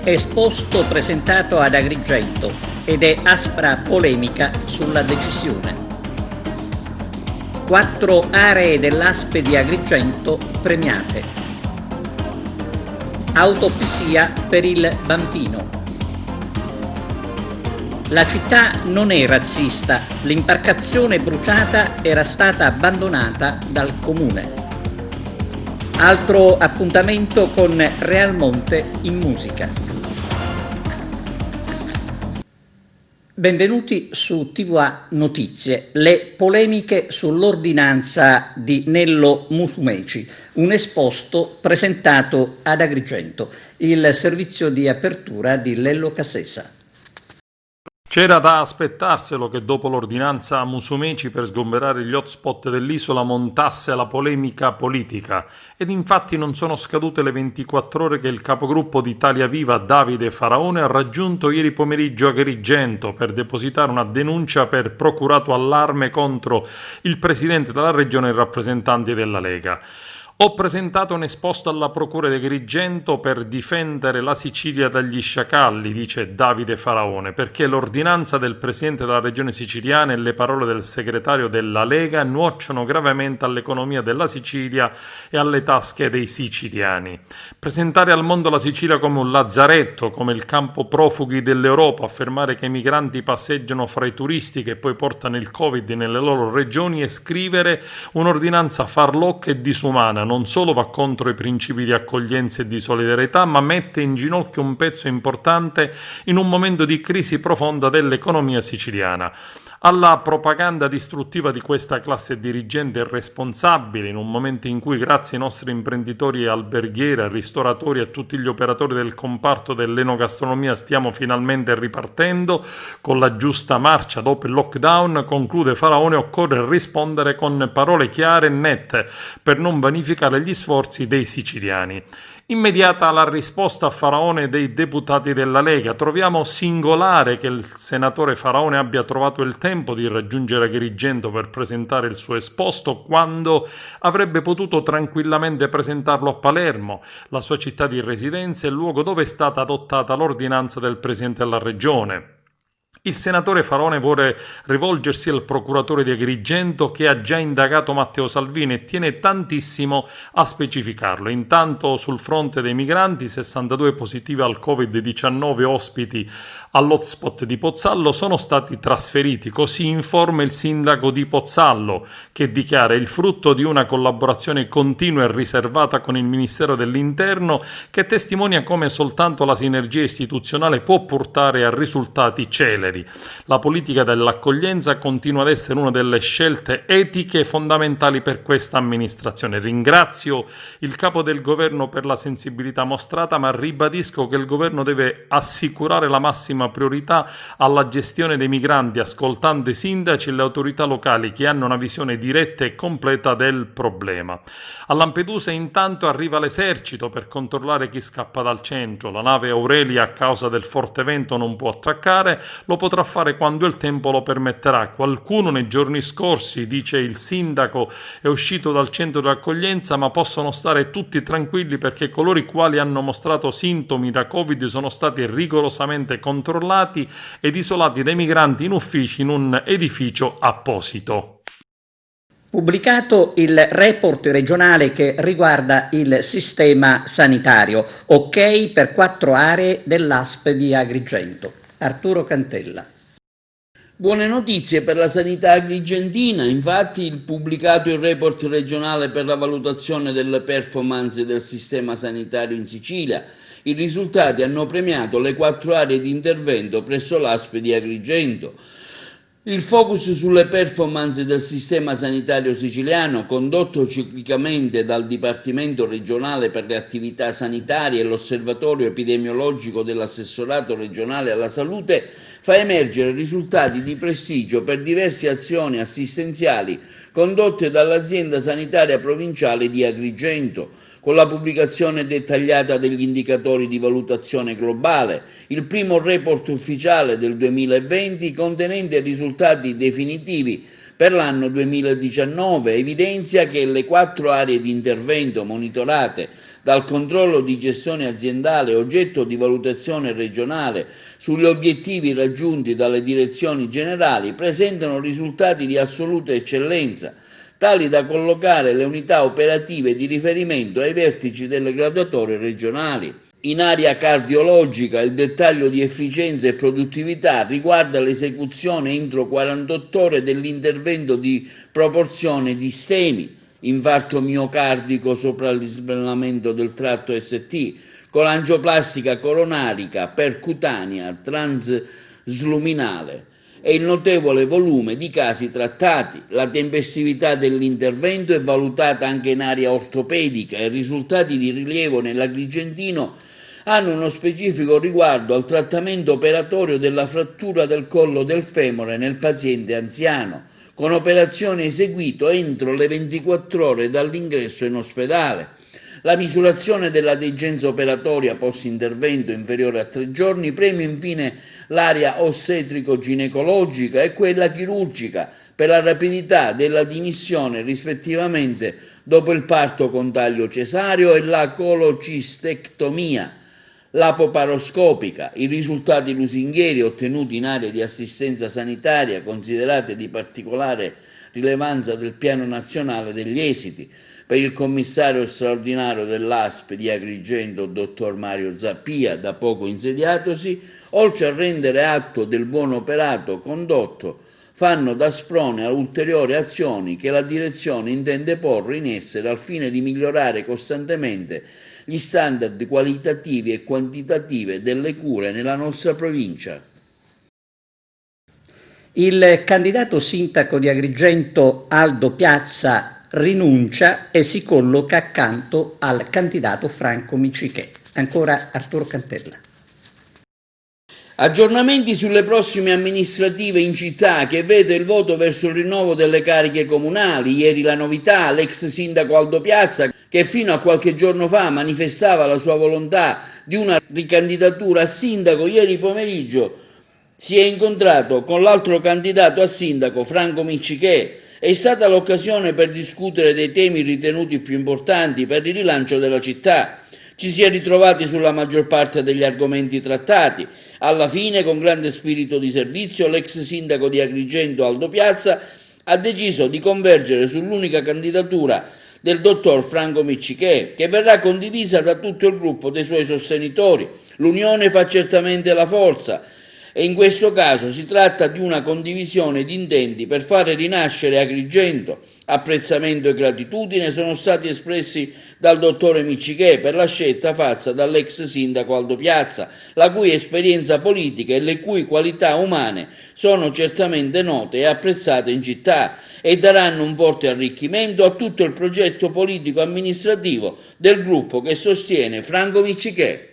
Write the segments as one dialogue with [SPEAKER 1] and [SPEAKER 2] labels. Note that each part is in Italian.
[SPEAKER 1] Esposto presentato ad Agrigento ed è aspra polemica sulla decisione. 4 aree dell'ASP di Agrigento premiate. Autopsia per il bambino. La città non è razzista, l'imbarcazione bruciata era stata abbandonata dal comune. Altro appuntamento con Realmonte in musica. Benvenuti su TVA Notizie. Le polemiche sull'ordinanza di Nello Musumeci, un esposto presentato ad Agrigento, il servizio di apertura di Lello Cassesa.
[SPEAKER 2] C'era da aspettarselo che dopo l'ordinanza Musumeci per sgomberare gli hotspot dell'isola montasse la polemica politica, ed infatti non sono scadute le 24 ore che il capogruppo di Italia Viva Davide Faraone ha raggiunto ieri pomeriggio Agrigento per depositare una denuncia per procurato allarme contro il presidente della regione e i rappresentanti della Lega. Ho presentato un esposto alla Procura di Agrigento per difendere la Sicilia dagli sciacalli, dice Davide Faraone, perché l'ordinanza del Presidente della Regione siciliana e le parole del segretario della Lega nuocciono gravemente all'economia della Sicilia e alle tasche dei siciliani. Presentare al mondo la Sicilia come un lazzaretto, come il campo profughi dell'Europa, affermare che i migranti passeggiano fra i turisti che poi portano il Covid nelle loro regioni e scrivere un'ordinanza farlocca e disumana. Non solo va contro i principi di accoglienza e di solidarietà, ma mette in ginocchio un pezzo importante in un momento di crisi profonda dell'economia siciliana. Alla propaganda distruttiva di questa classe dirigente e responsabile, in un momento in cui, grazie ai nostri imprenditori e alberghieri, ai ristoratori e a tutti gli operatori del comparto dell'enogastronomia, stiamo finalmente ripartendo con la giusta marcia dopo il lockdown, conclude Faraone, occorre rispondere con parole chiare e nette per non vanificare gli sforzi dei siciliani. Immediata la risposta a Faraone dei deputati della Lega. Troviamo singolare che il senatore Faraone abbia trovato il tempo di raggiungere Agrigento per presentare il suo esposto quando avrebbe potuto tranquillamente presentarlo a Palermo, la sua città di residenza e il luogo dove è stata adottata l'ordinanza del Presidente della Regione. Il senatore Faraone vuole rivolgersi al procuratore di Agrigento che ha già indagato Matteo Salvini e tiene tantissimo a specificarlo. Intanto sul fronte dei migranti, 62 positivi al Covid-19 ospiti all'hotspot di Pozzallo sono stati trasferiti, così informa il sindaco di Pozzallo, che dichiara il frutto di una collaborazione continua e riservata con il Ministero dell'Interno che testimonia come soltanto la sinergia istituzionale può portare a risultati celeri. La politica dell'accoglienza continua ad essere una delle scelte etiche fondamentali per questa amministrazione. Ringrazio il capo del governo per la sensibilità mostrata, ma ribadisco che il governo deve assicurare la massima priorità alla gestione dei migranti, ascoltando i sindaci e le autorità locali che hanno una visione diretta e completa del problema. A Lampedusa intanto arriva l'esercito per controllare chi scappa dal centro. La nave Aurelia, a causa del forte vento, non può attraccare, lo potrà fare quando il tempo lo permetterà. Qualcuno nei giorni scorsi, dice il sindaco, è uscito dal centro di accoglienza, ma possono stare tutti tranquilli perché coloro i quali hanno mostrato sintomi da Covid sono stati rigorosamente controllati ed isolati dai migranti in uffici in un edificio apposito.
[SPEAKER 1] Pubblicato il report regionale che riguarda il sistema sanitario. Ok per 4 aree dell'ASP di Agrigento. Arturo Cantella.
[SPEAKER 3] Buone notizie per la sanità agrigentina, infatti pubblicato il report regionale per la valutazione delle performance del sistema sanitario in Sicilia. I risultati hanno premiato le 4 aree di intervento presso l'ASP di Agrigento. Il focus sulle performance del sistema sanitario siciliano, condotto ciclicamente dal Dipartimento regionale per le attività sanitarie e l'Osservatorio epidemiologico dell'Assessorato regionale alla salute, fa emergere risultati di prestigio per diverse azioni assistenziali condotte dall'azienda sanitaria provinciale di Agrigento, con la pubblicazione dettagliata degli indicatori di valutazione globale, il primo report ufficiale del 2020 contenente risultati definitivi per l'anno 2019 evidenzia che le 4 aree di intervento monitorate dal controllo di gestione aziendale oggetto di valutazione regionale sugli obiettivi raggiunti dalle direzioni generali presentano risultati di assoluta eccellenza, tali da collocare le unità operative di riferimento ai vertici delle graduatorie regionali. In area cardiologica il dettaglio di efficienza e produttività riguarda l'esecuzione entro 48 ore dell'intervento di proporzione di stemi, infarto miocardico sopra il svellamento del tratto ST, colangioplastica coronarica percutanea transluminale e il notevole volume di casi trattati. La tempestività dell'intervento è valutata anche in area ortopedica e i risultati di rilievo nell'Agrigentino hanno uno specifico riguardo al trattamento operatorio della frattura del collo del femore nel paziente anziano, con operazione eseguita entro le 24 ore dall'ingresso in ospedale. La misurazione della degenza operatoria post-intervento inferiore a 3 giorni premia infine l'area ostetrico-ginecologica e quella chirurgica per la rapidità della dimissione rispettivamente dopo il parto con taglio cesareo e la colocistectomia lapoparoscopica. I risultati lusinghieri ottenuti in aree di assistenza sanitaria considerate di particolare rilevanza del Piano Nazionale degli Esiti. Per il commissario straordinario dell'ASP di Agrigento, dottor Mario Zappia, da poco insediatosi, oltre a rendere atto del buon operato condotto, fanno da sprone a ulteriori azioni che la direzione intende porre in essere al fine di migliorare costantemente gli standard qualitativi e quantitativi delle cure nella nostra provincia.
[SPEAKER 1] Il candidato sindaco di Agrigento Aldo Piazza rinuncia e si colloca accanto al candidato Franco Miccichè. Ancora Arturo Cantella.
[SPEAKER 3] Aggiornamenti sulle prossime amministrative in città che vede il voto verso il rinnovo delle cariche comunali. Ieri la novità, l'ex sindaco Aldo Piazza, che fino a qualche giorno fa manifestava la sua volontà di una ricandidatura a sindaco, ieri pomeriggio si è incontrato con l'altro candidato a sindaco, Franco Miccichè. È stata l'occasione per discutere dei temi ritenuti più importanti per il rilancio della città. Ci si è ritrovati sulla maggior parte degli argomenti trattati. Alla fine, con grande spirito di servizio, l'ex sindaco di Agrigento Aldo Piazza ha deciso di convergere sull'unica candidatura del dottor Franco Miccichè, che verrà condivisa da tutto il gruppo dei suoi sostenitori. L'unione fa certamente la forza e in questo caso si tratta di una condivisione di intenti per fare rinascere Agrigento. Apprezzamento e gratitudine sono stati espressi dal dottore Miccichè per la scelta fatta dall'ex sindaco Aldo Piazza, la cui esperienza politica e le cui qualità umane sono certamente note e apprezzate in città e daranno un forte arricchimento a tutto il progetto politico-amministrativo del gruppo che sostiene Franco Miccichè.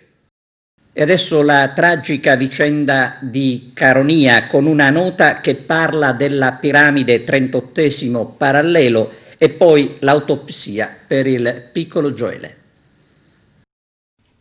[SPEAKER 1] E adesso la tragica vicenda di Caronia, con una nota che parla della piramide 38° parallelo e poi l'autopsia per il piccolo Gioele.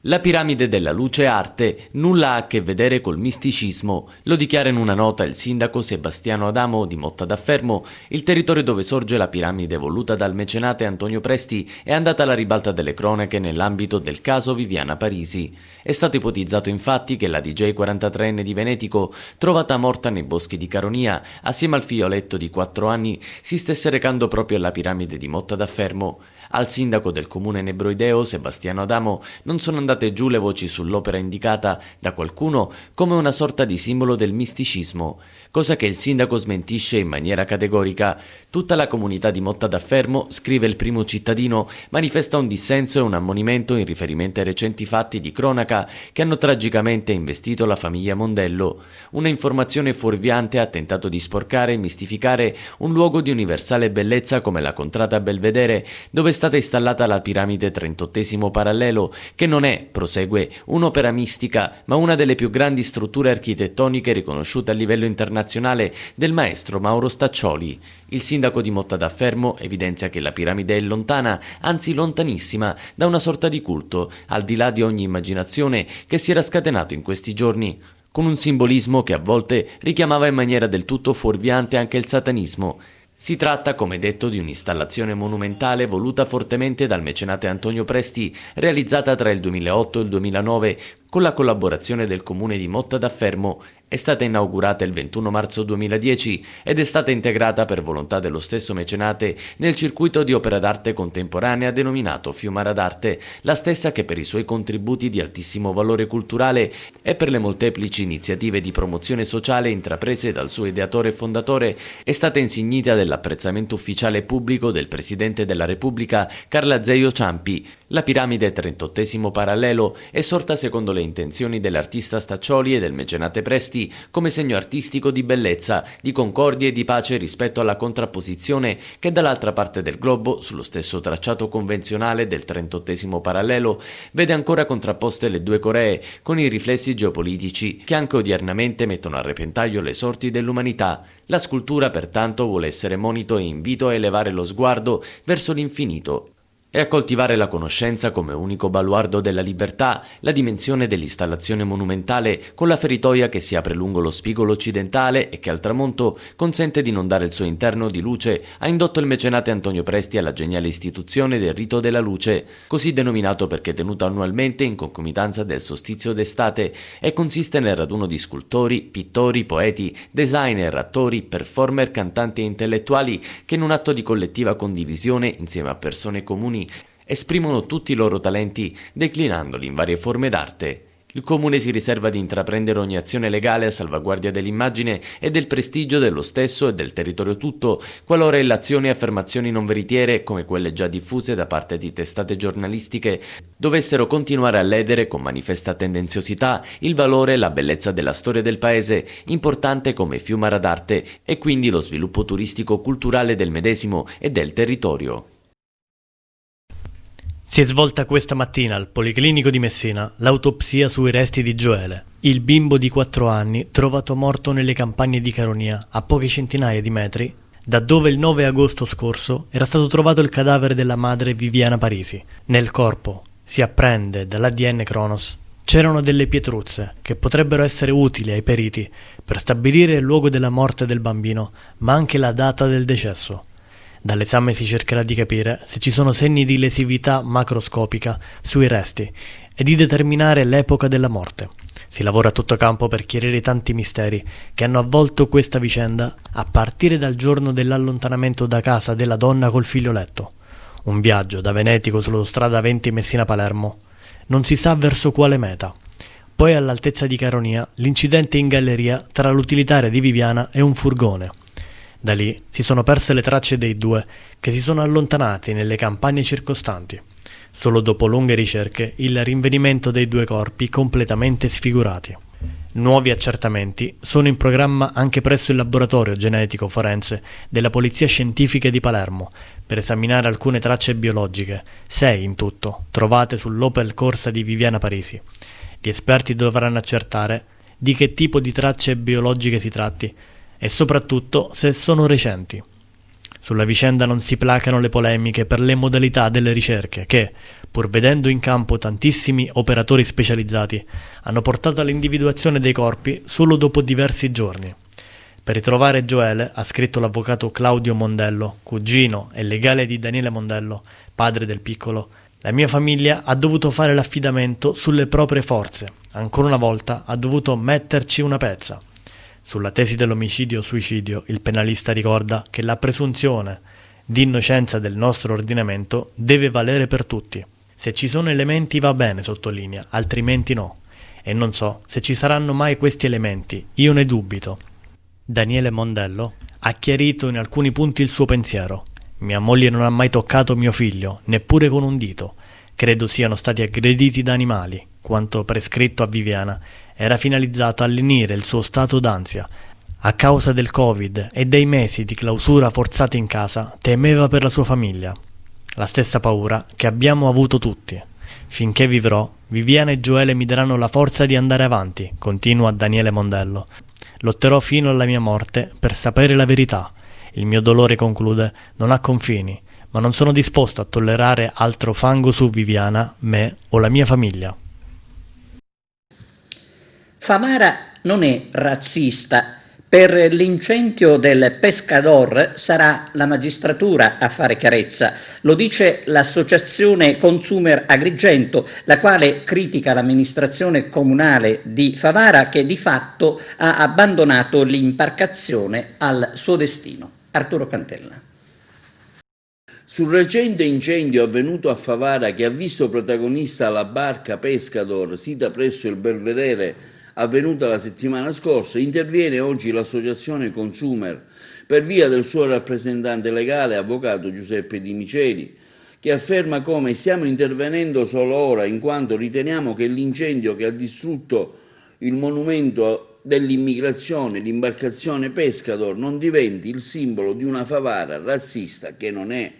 [SPEAKER 4] La piramide della luce arte nulla ha a che vedere col misticismo, lo dichiara in una nota il sindaco Sebastiano Adamo di Mottadaffermo. Il territorio dove sorge la piramide voluta dal mecenate Antonio Presti è andata alla ribalta delle cronache nell'ambito del caso Viviana Parisi. È stato ipotizzato infatti che la DJ 43enne di Venetico, trovata morta nei boschi di Caronia, assieme al figlioletto di 4 anni, si stesse recando proprio alla piramide di Mottadaffermo. Al sindaco del comune nebroideo Sebastiano Adamo non sono andati andate giù le voci sull'opera indicata da qualcuno come una sorta di simbolo del misticismo, cosa che il sindaco smentisce in maniera categorica. Tutta la comunità di Mottadaffermo, scrive il Primo Cittadino, manifesta un dissenso e un ammonimento in riferimento ai recenti fatti di cronaca che hanno tragicamente investito la famiglia Mondello. Una informazione fuorviante ha tentato di sporcare e mistificare un luogo di universale bellezza come la Contrada Belvedere, dove è stata installata la piramide 38° parallelo, che non è, prosegue, un'opera mistica, ma una delle più grandi strutture architettoniche riconosciute a livello internazionale del maestro Mauro Staccioli. Il sindaco di Mottadaffermo evidenzia che la piramide è lontana, anzi lontanissima, da una sorta di culto, al di là di ogni immaginazione, che si era scatenato in questi giorni, con un simbolismo che a volte richiamava in maniera del tutto fuorviante anche il satanismo. Si tratta, come detto, di un'installazione monumentale voluta fortemente dal mecenate Antonio Presti, realizzata tra il 2008 e il 2009 con la collaborazione del comune di Mottadaffermo. È stata inaugurata il 21 marzo 2010 ed è stata integrata per volontà dello stesso mecenate nel circuito di opera d'arte contemporanea denominato Fiumara d'Arte, la stessa che per i suoi contributi di altissimo valore culturale e per le molteplici iniziative di promozione sociale intraprese dal suo ideatore e fondatore è stata insignita dell'apprezzamento ufficiale pubblico del Presidente della Repubblica Carlo Azeglio Ciampi. La piramide 38° parallelo è sorta secondo le intenzioni dell'artista Staccioli e del mecenate Presti come segno artistico di bellezza, di concordia e di pace rispetto alla contrapposizione che dall'altra parte del globo, sullo stesso tracciato convenzionale del 38° parallelo, vede ancora contrapposte le due Coree con i riflessi geopolitici che anche odiernamente mettono a repentaglio le sorti dell'umanità. La scultura pertanto vuole essere monito e invito a elevare lo sguardo verso l'infinito e a coltivare la conoscenza come unico baluardo della libertà. La dimensione dell'installazione monumentale, con la feritoia che si apre lungo lo spigolo occidentale e che al tramonto consente di inondare il suo interno di luce, ha indotto il mecenate Antonio Presti alla geniale istituzione del Rito della Luce, così denominato perché tenuto annualmente in concomitanza del solstizio d'estate, e consiste nel raduno di scultori, pittori, poeti, designer, attori, performer, cantanti e intellettuali che in un atto di collettiva condivisione insieme a persone comuni esprimono tutti i loro talenti declinandoli in varie forme d'arte. Il Comune si riserva di intraprendere ogni azione legale a salvaguardia dell'immagine e del prestigio dello stesso e del territorio tutto, qualora illazioni e affermazioni non veritiere, come quelle già diffuse da parte di testate giornalistiche, dovessero continuare a ledere con manifesta tendenziosità il valore e la bellezza della storia del paese, importante come Fiumara d'Arte, e quindi lo sviluppo turistico-culturale del medesimo e del territorio.
[SPEAKER 5] Si è svolta questa mattina al Policlinico di Messina l'autopsia sui resti di Gioele, il bimbo di 4 anni trovato morto nelle campagne di Caronia, a poche centinaia di metri, da dove il 9 agosto scorso era stato trovato il cadavere della madre Viviana Parisi. Nel corpo, si apprende dall'ADN Cronos, c'erano delle pietruzze che potrebbero essere utili ai periti per stabilire il luogo della morte del bambino, ma anche la data del decesso. Dall'esame si cercherà di capire se ci sono segni di lesività macroscopica sui resti e di determinare l'epoca della morte. Si lavora a tutto campo per chiarire i tanti misteri che hanno avvolto questa vicenda a partire dal giorno dell'allontanamento da casa della donna col figlioletto. Un viaggio da Venetico sull'autostrada 20 Messina-Palermo. Non si sa verso quale meta. Poi all'altezza di Caronia l'incidente in galleria tra l'utilitaria di Viviana e un furgone. Da lì si sono perse le tracce dei due, che si sono allontanati nelle campagne circostanti. Solo dopo lunghe ricerche il rinvenimento dei due corpi completamente sfigurati. Nuovi accertamenti sono in programma anche presso il laboratorio genetico forense della Polizia Scientifica di Palermo per esaminare alcune tracce biologiche, 6 in tutto, trovate sull'Opel Corsa di Viviana Parisi. Gli esperti dovranno accertare di che tipo di tracce biologiche si tratti e soprattutto se sono recenti. Sulla vicenda non si placano le polemiche per le modalità delle ricerche che, pur vedendo in campo tantissimi operatori specializzati, hanno portato all'individuazione dei corpi solo dopo diversi giorni. Per ritrovare Gioele, ha scritto l'avvocato Claudio Mondello, cugino e legale di Daniele Mondello, padre del piccolo, la mia famiglia ha dovuto fare l'affidamento sulle proprie forze. Ancora una volta ha dovuto metterci una pezza. Sulla tesi dell'omicidio-suicidio, il penalista ricorda che la presunzione di innocenza del nostro ordinamento deve valere per tutti. Se ci sono elementi va bene, sottolinea, altrimenti no. E non so se ci saranno mai questi elementi, io ne dubito. Daniele Mondello ha chiarito in alcuni punti il suo pensiero. Mia moglie non ha mai toccato mio figlio, neppure con un dito. Credo siano stati aggrediti da animali. Quanto prescritto a Viviana era finalizzato a lenire il suo stato d'ansia. A causa del Covid e dei mesi di clausura forzata in casa, temeva per la sua famiglia. La stessa paura che abbiamo avuto tutti. Finché vivrò, Viviana e Gioele mi daranno la forza di andare avanti, continua Daniele Mondello. Lotterò fino alla mia morte per sapere la verità. Il mio dolore, conclude, non ha confini, ma non sono disposto a tollerare altro fango su Viviana, me o la mia famiglia.
[SPEAKER 1] Favara non è razzista. Per l'incendio del Pescador sarà la magistratura a fare chiarezza. Lo dice l'associazione Consumer Agrigento, la quale critica l'amministrazione comunale di Favara che di fatto ha abbandonato l'imbarcazione al suo destino. Arturo Cantella.
[SPEAKER 3] Sul recente incendio avvenuto a Favara, che ha visto protagonista la barca Pescador sita presso il Belvedere, avvenuta la settimana scorsa, interviene oggi l'associazione Consumer per via del suo rappresentante legale, avvocato Giuseppe Di Miceli, che afferma come stiamo intervenendo solo ora in quanto riteniamo che l'incendio che ha distrutto il monumento dell'immigrazione, l'imbarcazione Pescador, non diventi il simbolo di una Favara razzista che non è.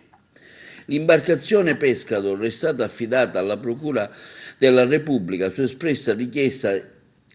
[SPEAKER 3] L'imbarcazione Pescador è stata affidata alla Procura della Repubblica su espressa richiesta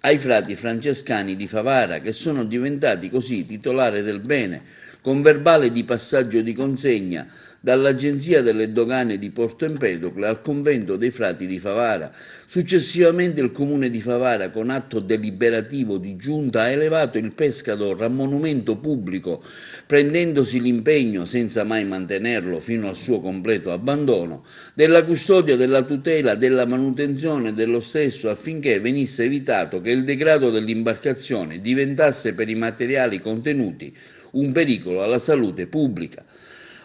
[SPEAKER 3] ai frati francescani di Favara, che sono diventati così titolari del bene, con verbale di passaggio di consegna dall'Agenzia delle Dogane di Porto Empedocle al convento dei frati di Favara. Successivamente il comune di Favara, con atto deliberativo di giunta, ha elevato il Pescador a monumento pubblico, prendendosi l'impegno, senza mai mantenerlo fino al suo completo abbandono, della custodia, della tutela, della manutenzione dello stesso, affinché venisse evitato che il degrado dell'imbarcazione diventasse per i materiali contenuti un pericolo alla salute pubblica.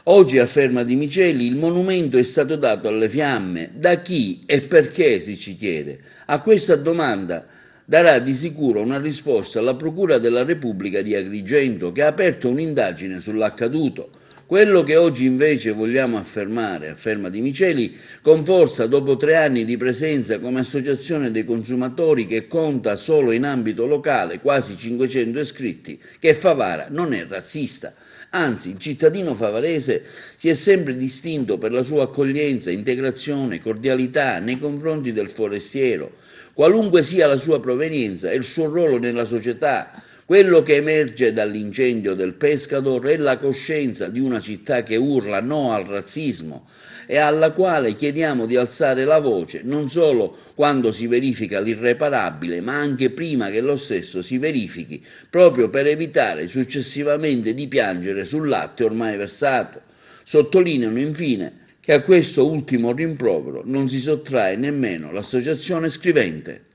[SPEAKER 3] Oggi, afferma Di Miceli, il monumento è stato dato alle fiamme. Da chi e perché, si ci chiede. A questa domanda darà di sicuro una risposta la Procura della Repubblica di Agrigento, che ha aperto un'indagine sull'accaduto. Quello che oggi invece vogliamo affermare, afferma Di Miceli, con forza dopo 3 anni di presenza come associazione dei consumatori che conta solo in ambito locale quasi 500 iscritti, che Favara non è razzista. Anzi, il cittadino favarese si è sempre distinto per la sua accoglienza, integrazione, cordialità nei confronti del forestiero, qualunque sia la sua provenienza e il suo ruolo nella società. Quello che emerge dall'incendio del Pescador è la coscienza di una città che urla no al razzismo e alla quale chiediamo di alzare la voce non solo quando si verifica l'irreparabile, ma anche prima che lo stesso si verifichi, proprio per evitare successivamente di piangere sul latte ormai versato. Sottolineano infine che a questo ultimo rimprovero non si sottrae nemmeno l'associazione scrivente.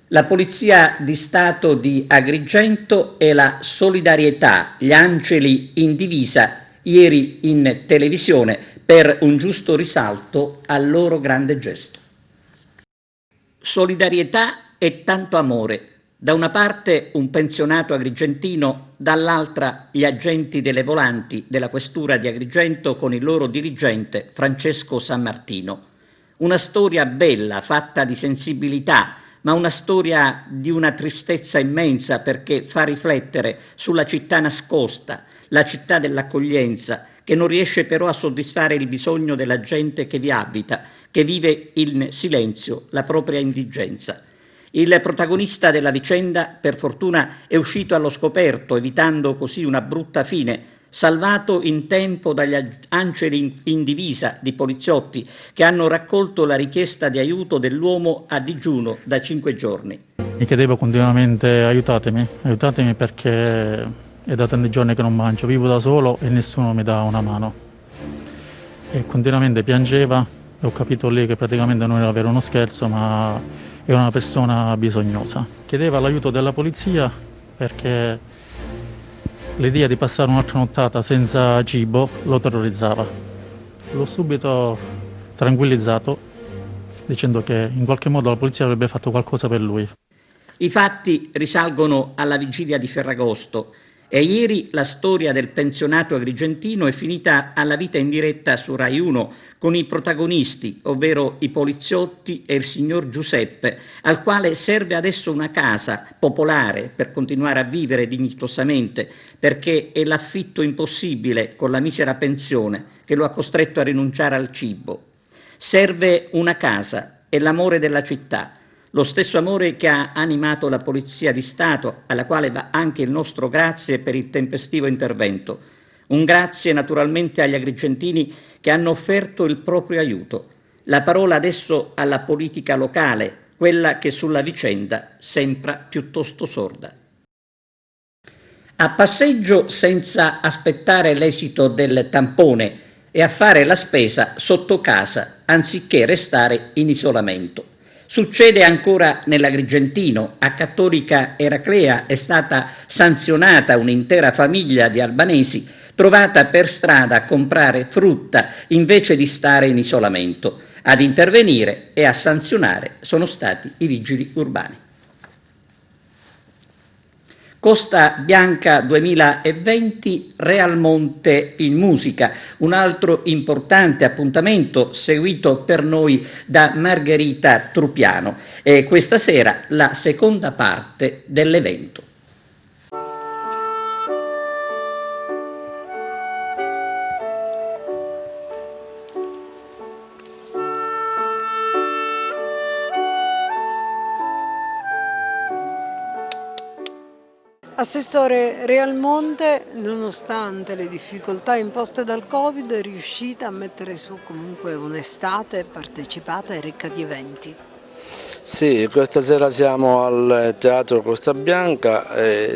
[SPEAKER 1] La Polizia di Stato di Agrigento e la solidarietà, gli angeli in divisa, ieri in televisione per un giusto risalto al loro grande gesto. Solidarietà e tanto amore. Da una parte un pensionato agrigentino, dall'altra gli agenti delle volanti della Questura di Agrigento con il loro dirigente Francesco Sammartino. Una storia bella, fatta di sensibilità, ma una storia di una tristezza immensa perché fa riflettere sulla città nascosta, la città dell'accoglienza, che non riesce però a soddisfare il bisogno della gente che vi abita, che vive in silenzio la propria indigenza. Il protagonista della vicenda, per fortuna, è uscito allo scoperto, evitando così una brutta fine, salvato in tempo dagli angeli in divisa di poliziotti che hanno raccolto la richiesta di aiuto dell'uomo a digiuno da 5 giorni.
[SPEAKER 6] Mi chiedevo continuamente aiutatemi perché è da tanti giorni che non mangio, vivo da solo e nessuno mi dà una mano. E continuamente piangeva e ho capito lì che praticamente non era vero uno scherzo, ma era una persona bisognosa. Chiedeva l'aiuto della polizia perché l'idea di passare un'altra nottata senza cibo lo terrorizzava. L'ho subito tranquillizzato dicendo che in qualche modo la polizia avrebbe fatto qualcosa per lui.
[SPEAKER 1] I fatti risalgono alla vigilia di Ferragosto e ieri la storia del pensionato agrigentino è finita alla vita in diretta su Rai 1 con i protagonisti, ovvero i poliziotti e il signor Giuseppe, al quale serve adesso una casa popolare per continuare a vivere dignitosamente, perché è l'affitto impossibile con la misera pensione che lo ha costretto a rinunciare al cibo. Serve una casa e l'amore della città. Lo stesso amore che ha animato la Polizia di Stato, alla quale va anche il nostro grazie per il tempestivo intervento. Un grazie naturalmente agli agrigentini che hanno offerto il proprio aiuto. La parola adesso alla politica locale, quella che sulla vicenda sembra piuttosto sorda. A passeggio senza aspettare l'esito del tampone e a fare la spesa sotto casa anziché restare in isolamento. Succede ancora nell'Agrigentino. A Cattolica Eraclea è stata sanzionata un'intera famiglia di albanesi trovata per strada a comprare frutta invece di stare in isolamento. Ad intervenire e a sanzionare sono stati i vigili urbani. Costa Bianca 2020, Realmonte in musica, un altro importante appuntamento seguito per noi da Margherita Trupiano. E questa sera la seconda parte dell'evento.
[SPEAKER 7] Assessore, Realmonte, nonostante le difficoltà imposte dal Covid, è riuscita a mettere su comunque un'estate partecipata e ricca di eventi.
[SPEAKER 8] Sì, questa sera siamo al Teatro Costa Bianca,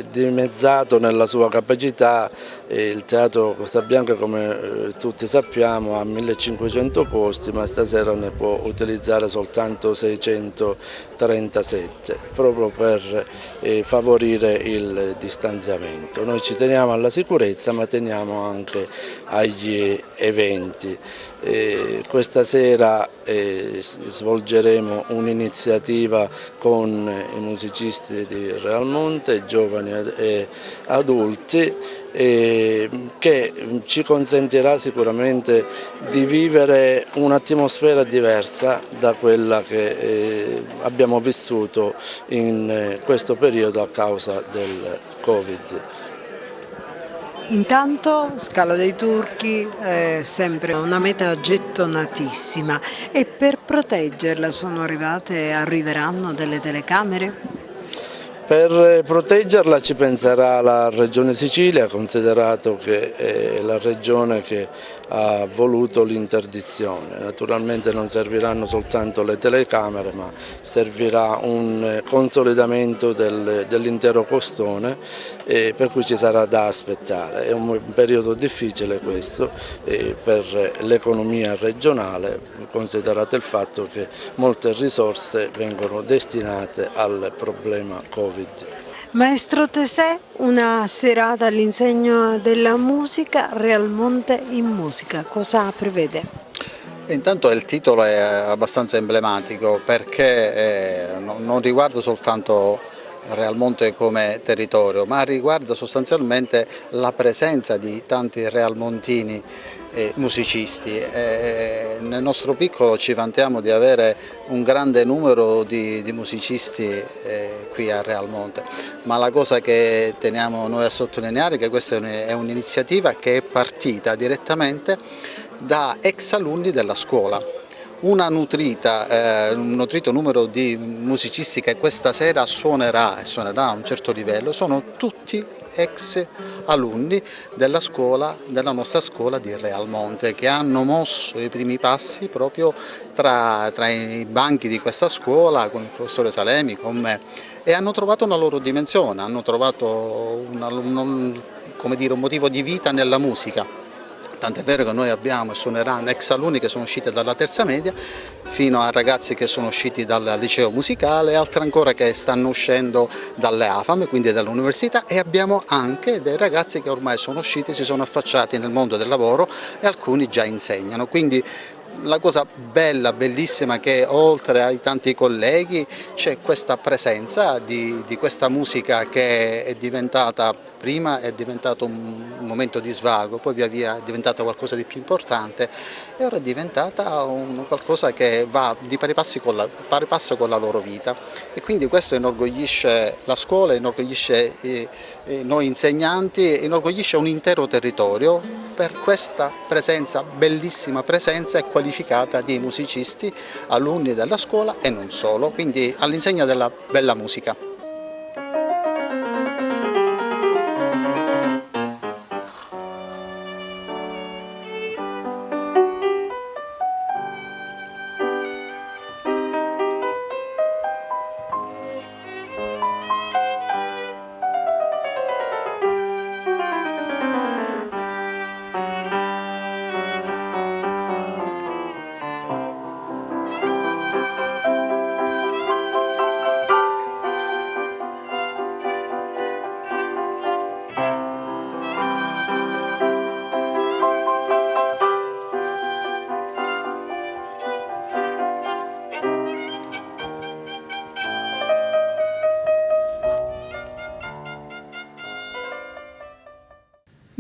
[SPEAKER 8] dimezzato nella sua capacità. Il Teatro Costa Bianca, come tutti sappiamo, ha 1500 posti, ma stasera ne può utilizzare soltanto 637, proprio per favorire il distanziamento. Noi ci teniamo alla sicurezza, ma teniamo anche agli eventi. Questa sera svolgeremo un'iniziativa con i musicisti di Realmonte, giovani e adulti, che ci consentirà sicuramente di vivere un'atmosfera diversa da quella che abbiamo vissuto in questo periodo a causa del Covid.
[SPEAKER 7] Intanto Scala dei Turchi è sempre una meta gettonatissima e per proteggerla arriveranno delle telecamere?
[SPEAKER 8] Per proteggerla ci penserà la Regione Sicilia, considerato che è la regione che ha voluto l'interdizione. Naturalmente non serviranno soltanto le telecamere, ma servirà un consolidamento dell'intero costone, per cui ci sarà da aspettare. È un periodo difficile questo per l'economia regionale, considerato il fatto che molte risorse vengono destinate al problema Covid.
[SPEAKER 7] Maestro Tesè, una serata all'insegna della musica, Realmonte in musica, cosa prevede?
[SPEAKER 9] Intanto il titolo è abbastanza emblematico perché non riguarda soltanto Realmonte come territorio, ma riguarda sostanzialmente la presenza di tanti realmontini musicisti. Nel nostro piccolo ci vantiamo di avere un grande numero di musicisti qui a Realmonte, ma la cosa che teniamo noi a sottolineare è che questa è un'iniziativa che è partita direttamente da ex alunni della scuola. Un nutrito numero di musicisti che questa sera suonerà a un certo livello sono tutti ex alunni della nostra scuola di Realmonte, che hanno mosso i primi passi proprio tra i banchi di questa scuola con il professore Salemi, con me, e hanno trovato una loro dimensione, hanno trovato un motivo di vita nella musica. Tant'è vero che noi abbiamo e suoneranno ex alunni che sono usciti dalla terza media fino a ragazzi che sono usciti dal liceo musicale e altri ancora che stanno uscendo dalle AFAM, quindi dall'università, e abbiamo anche dei ragazzi che ormai sono usciti, si sono affacciati nel mondo del lavoro e alcuni già insegnano. Quindi la cosa bella, bellissima, che oltre ai tanti colleghi c'è questa presenza di questa musica che è diventata, prima è diventato un momento di svago, poi via via è diventata qualcosa di più importante e ora è diventata qualcosa che va di pari passo con la loro vita, e quindi questo inorgoglisce la scuola, inorgoglisce noi insegnanti, inorgoglisce un intero territorio per questa presenza, bellissima presenza e qualificata di musicisti, alunni della scuola e non solo, quindi all'insegna della bella musica.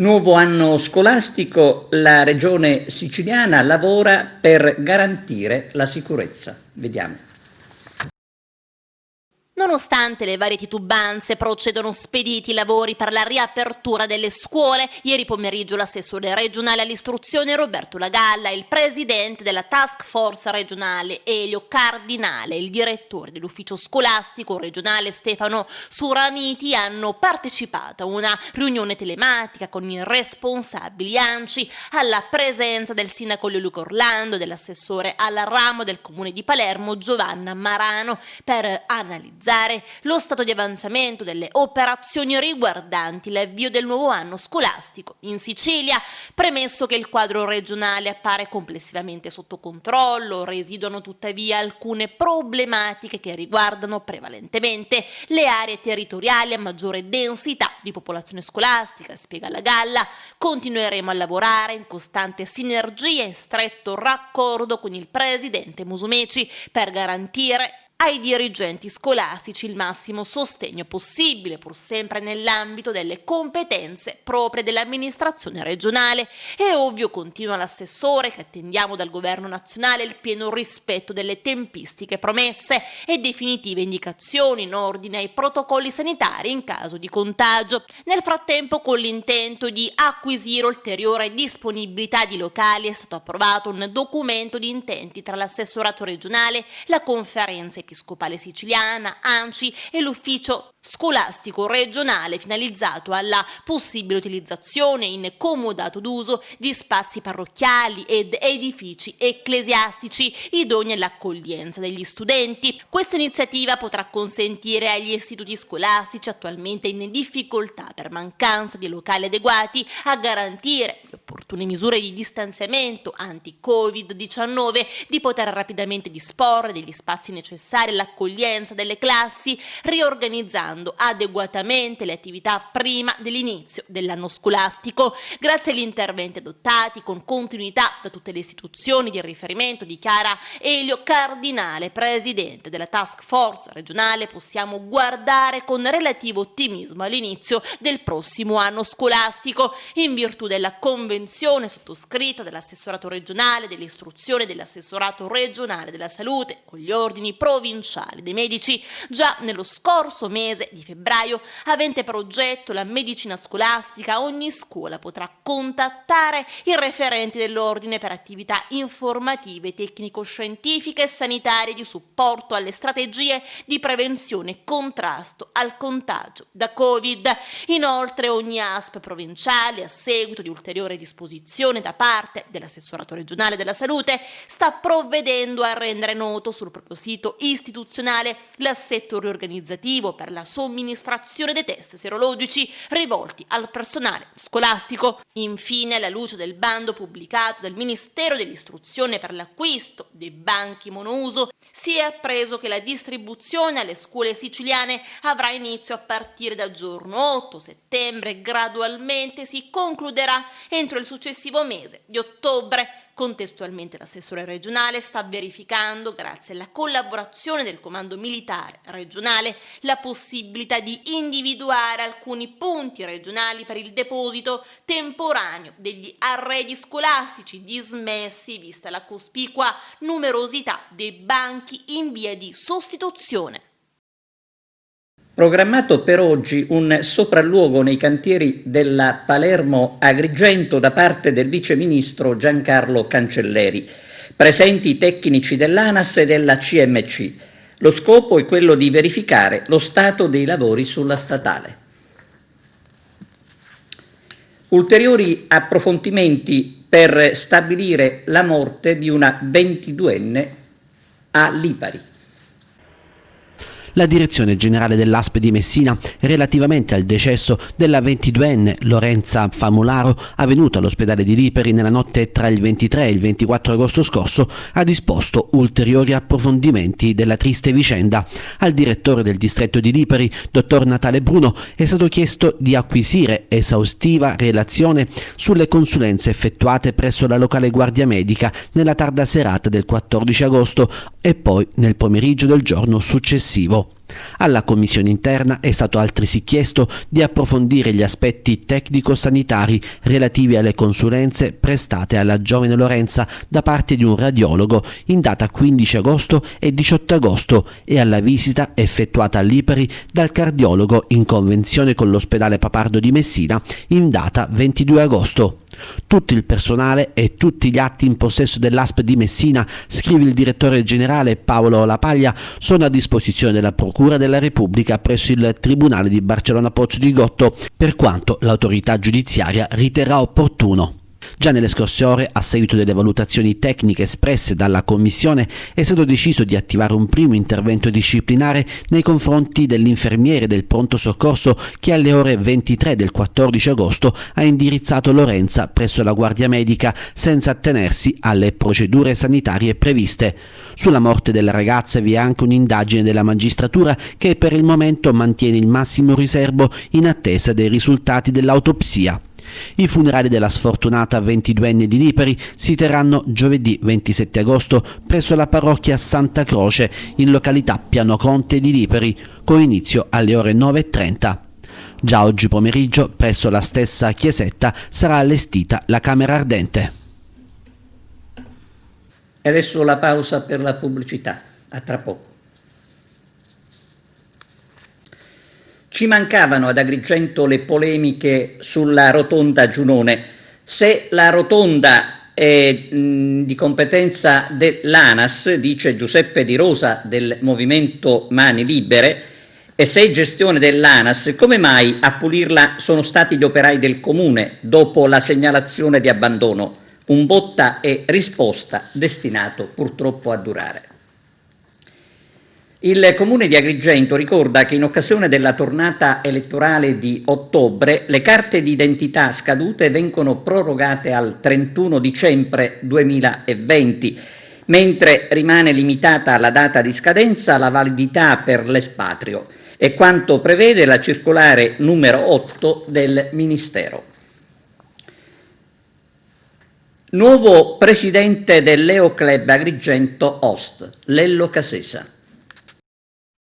[SPEAKER 1] Nuovo anno scolastico, la regione siciliana lavora per garantire la sicurezza. Vediamo.
[SPEAKER 10] Nonostante le varie titubanze, procedono spediti i lavori per la riapertura delle scuole. Ieri pomeriggio l'assessore regionale all'istruzione Roberto Lagalla, il presidente della task force regionale Elio Cardinale e il direttore dell'ufficio scolastico regionale Stefano Suraniti hanno partecipato a una riunione telematica con i responsabili ANCI, alla presenza del sindaco Leoluca Orlando e dell'assessore al ramo del comune di Palermo Giovanna Marano, per analizzare lo stato di avanzamento delle operazioni riguardanti l'avvio del nuovo anno scolastico in Sicilia, premesso che il quadro regionale appare complessivamente sotto controllo. Residuano tuttavia alcune problematiche che riguardano prevalentemente le aree territoriali a maggiore densità di popolazione scolastica, spiega Lagalla. Continueremo a lavorare in costante sinergia e stretto raccordo con il presidente Musumeci per garantire ai dirigenti scolastici il massimo sostegno possibile, pur sempre nell'ambito delle competenze proprie dell'amministrazione regionale. È ovvio, continua l'assessore, che attendiamo dal governo nazionale il pieno rispetto delle tempistiche promesse e definitive indicazioni in ordine ai protocolli sanitari in caso di contagio. Nel frattempo, con l'intento di acquisire ulteriore disponibilità di locali, è stato approvato un documento di intenti tra l'assessorato regionale, la conferenza episcopale siciliana, ANCI e l'ufficio scolastico regionale, finalizzato alla possibile utilizzazione in comodato d'uso di spazi parrocchiali ed edifici ecclesiastici idonei all'accoglienza degli studenti. Questa iniziativa potrà consentire agli istituti scolastici attualmente in difficoltà per mancanza di locali adeguati a garantire le opportune misure di distanziamento anti-Covid-19 di poter rapidamente disporre degli spazi necessari all'accoglienza delle classi, riorganizzando adeguatamente le attività prima dell'inizio dell'anno scolastico. Grazie agli interventi adottati con continuità da tutte le istituzioni di riferimento, dichiara Elio Cardinale, presidente della task force regionale, possiamo guardare con relativo ottimismo all'inizio del prossimo anno scolastico, in virtù della convenzione sottoscritta dall'assessorato regionale dell'istruzione e dell'assessorato regionale della salute con gli ordini provinciali dei medici già nello scorso mese di febbraio, avente per oggetto la medicina scolastica. Ogni scuola potrà contattare i referenti dell'ordine per attività informative, tecnico-scientifiche e sanitarie di supporto alle strategie di prevenzione e contrasto al contagio da Covid. Inoltre ogni ASP provinciale, a seguito di ulteriore disposizione da parte dell'assessorato regionale della salute, sta provvedendo a rendere noto sul proprio sito istituzionale l'assetto riorganizzativo per la somministrazione dei test serologici rivolti al personale scolastico. Infine, alla luce del bando pubblicato dal Ministero dell'Istruzione per l'acquisto dei banchi monouso, si è appreso che la distribuzione alle scuole siciliane avrà inizio a partire dal giorno 8 settembre e gradualmente si concluderà entro il successivo mese di ottobre. Contestualmente l'assessore regionale sta verificando, grazie alla collaborazione del comando militare regionale, la possibilità di individuare alcuni punti regionali per il deposito temporaneo degli arredi scolastici dismessi, vista la cospicua numerosità dei banchi in via di sostituzione.
[SPEAKER 1] Programmato per oggi un sopralluogo nei cantieri della Palermo Agrigento da parte del viceministro Giancarlo Cancelleri. Presenti i tecnici dell'ANAS e della CMC. Lo scopo è quello di verificare lo stato dei lavori sulla statale. Ulteriori approfondimenti per stabilire la morte di una 22enne a Lipari.
[SPEAKER 11] La direzione generale dell'ASP di Messina, relativamente al decesso della 22enne Lorenza Famolaro, avvenuto all'ospedale di Lipari nella notte tra il 23 e il 24 agosto scorso, ha disposto ulteriori approfondimenti della triste vicenda. Al direttore del distretto di Lipari, dottor Natale Bruno, è stato chiesto di acquisire esaustiva relazione sulle consulenze effettuate presso la locale guardia medica nella tarda serata del 14 agosto e poi nel pomeriggio del giorno successivo. Alla commissione interna è stato altresì chiesto di approfondire gli aspetti tecnico-sanitari relativi alle consulenze prestate alla giovane Lorenza da parte di un radiologo in data 15 agosto e 18 agosto e alla visita effettuata a Lipari dal cardiologo in convenzione con l'ospedale Papardo di Messina in data 22 agosto. Tutto il personale e tutti gli atti in possesso dell'ASP di Messina, scrive il direttore generale Paolo Lapaglia, sono a disposizione della Procura della Repubblica presso il Tribunale di Barcellona Pozzo di Gotto, per quanto l'autorità giudiziaria riterrà opportuno. Già nelle scorse ore, a seguito delle valutazioni tecniche espresse dalla Commissione, è stato deciso di attivare un primo intervento disciplinare nei confronti dell'infermiere del pronto soccorso che alle ore 23 del 14 agosto ha indirizzato Lorenza presso la guardia medica senza attenersi alle procedure sanitarie previste. Sulla morte della ragazza vi è anche un'indagine della magistratura che per il momento mantiene il massimo riservo in attesa dei risultati dell'autopsia. I funerali della sfortunata 22enne di Lipari si terranno giovedì 27 agosto presso la parrocchia Santa Croce in località Piano Conte di Lipari, con inizio alle ore 9:30. Già oggi pomeriggio presso la stessa chiesetta sarà allestita la camera ardente.
[SPEAKER 1] E adesso la pausa per la pubblicità. A tra poco. Ci mancavano ad Agrigento le polemiche sulla rotonda Giunone. Se la rotonda è di competenza dell'ANAS, dice Giuseppe Di Rosa del Movimento Mani Libere, e se è gestione dell'ANAS, come mai a pulirla sono stati gli operai del comune dopo la segnalazione di abbandono? Un botta e risposta destinato purtroppo a durare. Il Comune di Agrigento ricorda che in occasione della tornata elettorale di ottobre le carte d'identità scadute vengono prorogate al 31 dicembre 2020, mentre rimane limitata alla data di scadenza la validità per l'espatrio, è quanto prevede la circolare numero 8 del Ministero. Nuovo presidente dell'Eo Club Agrigento Host, Lello Casesa.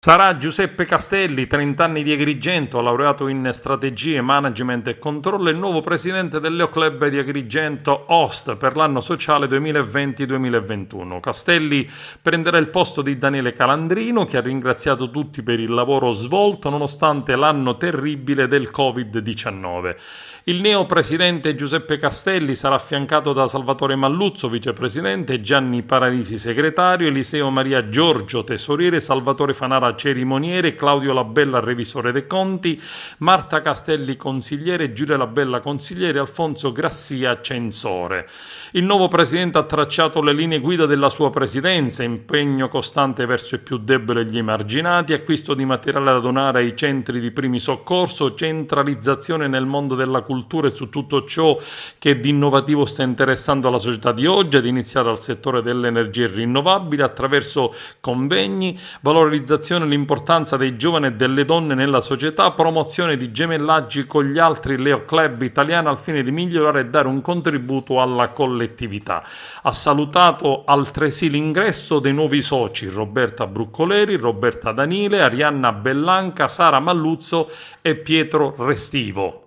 [SPEAKER 2] Sarà Giuseppe Castelli, 30 anni di Agrigento, laureato in strategie, management e controllo, il nuovo presidente dell'Eo Club di Agrigento Host per l'anno sociale 2020-2021. Castelli prenderà il posto di Daniele Calandrino, che ha ringraziato tutti per il lavoro svolto nonostante l'anno terribile del Covid-19. Il neopresidente Giuseppe Castelli sarà affiancato da Salvatore Malluzzo, vicepresidente, Gianni Paralisi, segretario, Eliseo Maria Giorgio, tesoriere, Salvatore Fanara, cerimoniere, Claudio Labella, revisore dei conti, Marta Castelli, consigliere, Giulia Labella, consigliere, Alfonso Grassia, censore. Il nuovo presidente ha tracciato le linee guida della sua presidenza: impegno costante verso i più deboli e gli emarginati, acquisto di materiale da donare ai centri di primi soccorso, centralizzazione nel mondo della cultura e su tutto ciò che di innovativo sta interessando la società di oggi, ad iniziare dal settore delle energie rinnovabili attraverso convegni, valorizzazione inclusione e l'importanza dei giovani e delle donne nella società, promozione di gemellaggi con gli altri Leo Club italiani al fine di migliorare e dare un contributo alla collettività. Ha salutato altresì l'ingresso dei nuovi soci Roberta Bruccoleri, Roberta Danile, Arianna Bellanca, Sara Malluzzo e Pietro Restivo.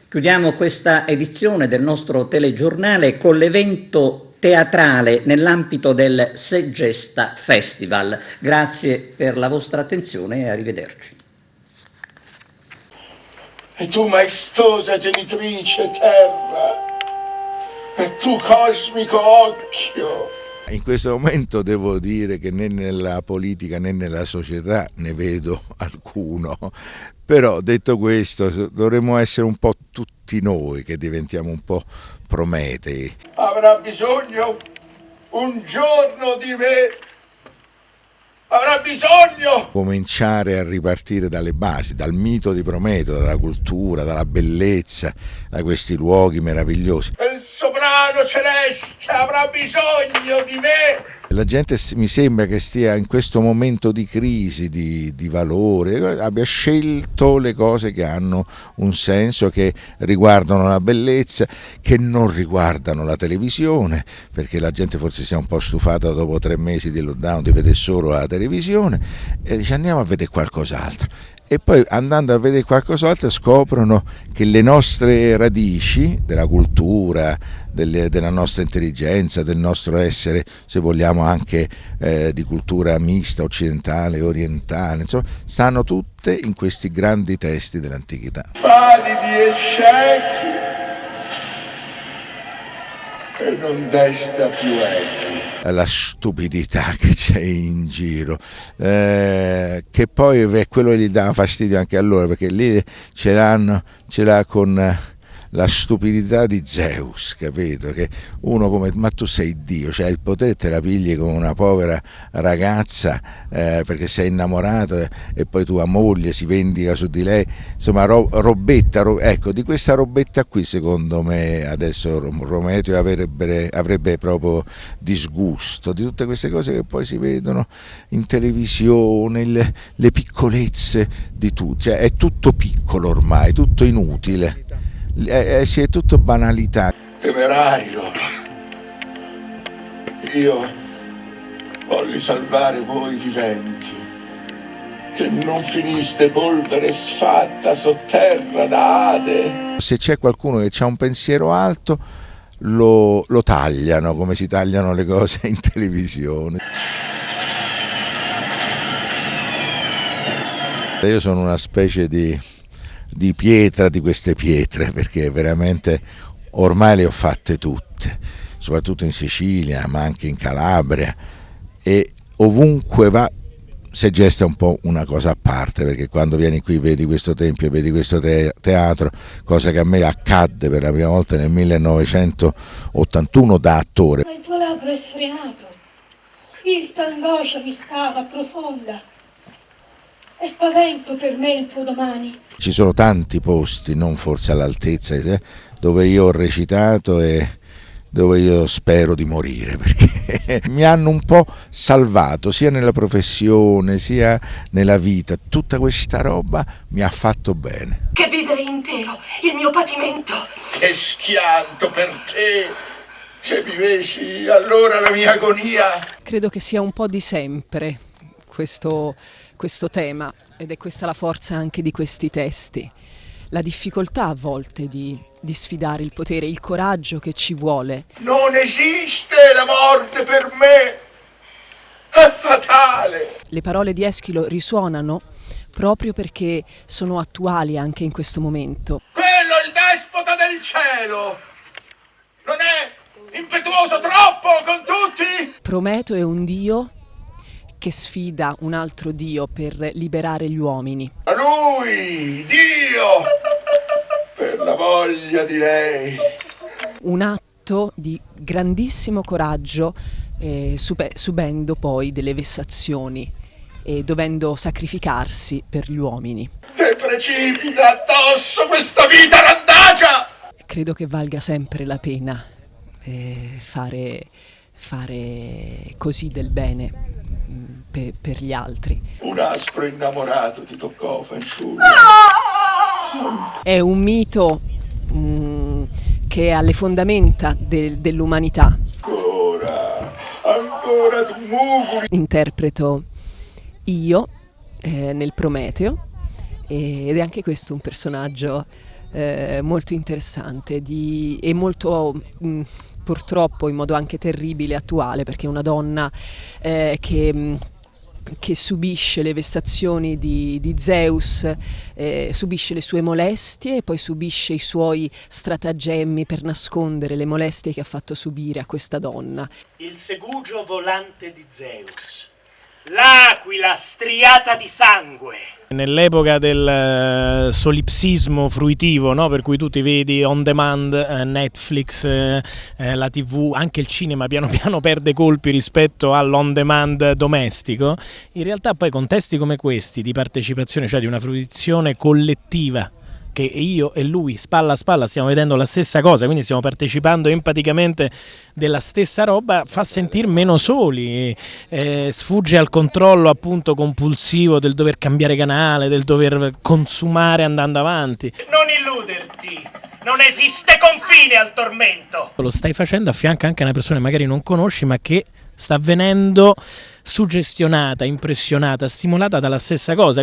[SPEAKER 1] Chiudiamo questa edizione del nostro telegiornale con l'evento teatrale nell'ambito del Segesta Festival. Grazie per la vostra attenzione e arrivederci.
[SPEAKER 12] E tu maestosa genitrice terra, e tu cosmico occhio.
[SPEAKER 13] In questo momento devo dire che né nella politica né nella società ne vedo alcuno, però detto questo dovremmo essere un po' tutti noi che diventiamo un po' Prometei.
[SPEAKER 12] Avrà bisogno un giorno di me, avrà bisogno!
[SPEAKER 13] Cominciare a ripartire dalle basi, dal mito di Prometeo, dalla cultura, dalla bellezza, da questi luoghi meravigliosi.
[SPEAKER 12] Il sovrano celeste avrà bisogno di me!
[SPEAKER 13] La gente mi sembra che stia in questo momento di crisi, di valore, abbia scelto le cose che hanno un senso, che riguardano la bellezza, che non riguardano la televisione, perché la gente forse si è un po' stufata dopo 3 mesi di lockdown di vedere solo la televisione e dice andiamo a vedere qualcos'altro. E poi andando a vedere qualcos'altro scoprono che le nostre radici della cultura, della nostra intelligenza, del nostro essere, se vogliamo anche di cultura mista, occidentale, orientale, insomma, stanno tutte in questi grandi testi dell'antichità.
[SPEAKER 12] Validi e ciechi e non desta più echi.
[SPEAKER 13] La stupidità che c'è in giro, che poi è quello che gli dà fastidio anche a loro, perché lì ce l'ha con la stupidità di Zeus, capito? Che uno come, ma tu sei Dio, c'hai il potere, te la pigli con una povera ragazza perché sei innamorato e poi tua moglie si vendica su di lei, insomma robetta, ecco, di questa robetta qui secondo me adesso Prometeo avrebbe proprio disgusto, di tutte queste cose che poi si vedono in televisione, le piccolezze di tutto, cioè è tutto piccolo ormai, tutto inutile. Sì, è tutto banalità.
[SPEAKER 12] Temerario, io voglio salvare voi viventi, che non finiste polvere sfatta sotterra da Ade.
[SPEAKER 13] Se c'è qualcuno che ha un pensiero alto lo tagliano, come si tagliano le cose in televisione. Io sono una specie di pietra di queste pietre, perché veramente ormai le ho fatte tutte, soprattutto in Sicilia ma anche in Calabria, e ovunque va Segesta è un po' una cosa a parte, perché quando vieni qui vedi questo tempio, vedi questo teatro, cosa che a me accadde per la prima volta nel 1981 da attore.
[SPEAKER 14] Ma il tuo labbro è sfrenato, irta angoscia mi scava profonda. È spavento per me il tuo domani.
[SPEAKER 13] Ci sono tanti posti, non forse all'altezza, dove io ho recitato e dove io spero di morire, perché mi hanno un po' salvato, sia nella professione, sia nella vita. Tutta questa roba mi ha fatto bene.
[SPEAKER 14] Che vivere intero, il mio patimento.
[SPEAKER 12] Che schianto per te, se vivessi allora la mia agonia.
[SPEAKER 15] Credo che sia un po' di sempre questo tema, ed è questa la forza anche di questi testi, la difficoltà a volte di sfidare il potere, il coraggio che ci vuole.
[SPEAKER 12] Non esiste la morte per me, è fatale.
[SPEAKER 15] Le parole di Eschilo risuonano proprio perché sono attuali anche in questo momento.
[SPEAKER 12] Quello è il despota del cielo, non è impetuoso troppo con tutti?
[SPEAKER 15] Prometeo è un dio che sfida un altro dio per liberare gli uomini.
[SPEAKER 12] A lui, Dio, per la voglia di lei.
[SPEAKER 15] Un atto di grandissimo coraggio, subendo poi delle vessazioni e dovendo sacrificarsi per gli uomini.
[SPEAKER 12] Le precipita addosso questa vita randagia!
[SPEAKER 15] Credo che valga sempre la pena fare così del bene per gli altri.
[SPEAKER 12] Un aspro innamorato ti toccò, fanciullo.
[SPEAKER 15] È un mito che è alle fondamenta dell'umanità.
[SPEAKER 12] Ancora tu mugoli.
[SPEAKER 15] Interpreto io nel Prometeo ed è anche questo un personaggio molto interessante e molto purtroppo in modo anche terribile attuale, perché è una donna che subisce le vessazioni di Zeus, subisce le sue molestie e poi subisce i suoi stratagemmi per nascondere le molestie che ha fatto subire a questa donna.
[SPEAKER 16] Il segugio volante di Zeus, l'aquila striata di sangue.
[SPEAKER 17] Nell'epoca del solipsismo fruitivo, no? Per cui tu ti vedi on demand, Netflix, la TV, anche il cinema piano piano perde colpi rispetto all'on demand domestico, in realtà poi contesti come questi di partecipazione, cioè di una fruizione collettiva, che io e lui spalla a spalla stiamo vedendo la stessa cosa, quindi stiamo partecipando empaticamente della stessa roba, fa sentire meno soli, sfugge al controllo appunto compulsivo del dover cambiare canale, del dover consumare andando avanti.
[SPEAKER 16] Non illuderti, non esiste confine al tormento.
[SPEAKER 17] Lo stai facendo a fianco anche a una persona che magari non conosci, ma che sta venendo suggestionata, impressionata, stimolata dalla stessa cosa.